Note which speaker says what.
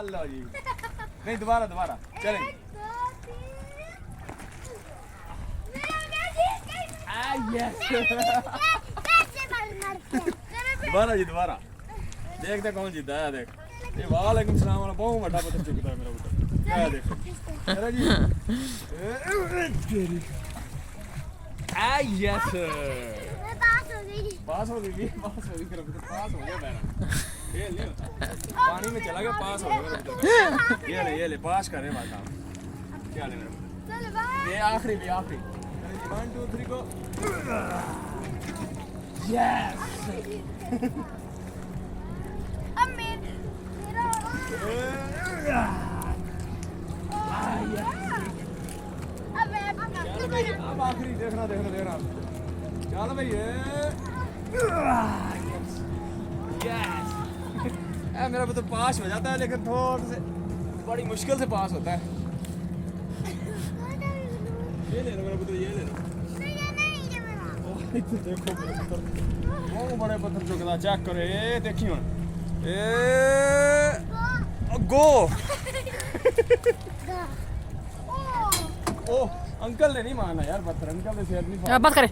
Speaker 1: लो जी नहीं दोबारा दोबारा चलेंगे दोबारा जी दोबारा देखते कौन जीता है देख ये वालेकुम सलाम वाला बहुत बड़ा पत्थर चुकता है मेरा ऊपर क्या देखो अरे जी तेरी यस पास हो गई पास हो गई मेरा पुत्र पास हो गया मेरा खेल नहीं होता पानी में चला गया पास हो गया मेरा पुत्र ये ले पास करे बात आप क्या ले मेरा ये आखिरी 1 2 3 गो यस
Speaker 2: अब मेरा
Speaker 1: चल भाई अब आखिरी देखना चल भाई यस मेरा पुत्र पास हो जाता है लेकिन थोड़ा से बड़ी मुश्किल से पास होता है ये ले लो मेरा पुत्र ये ले लो देखो वो बड़े पत्थर चुकता चेक करो ये देखियो गो ओ अंकल ने नहीं माना यार पत्थर अंकल ने शेयर नहीं
Speaker 3: बात करे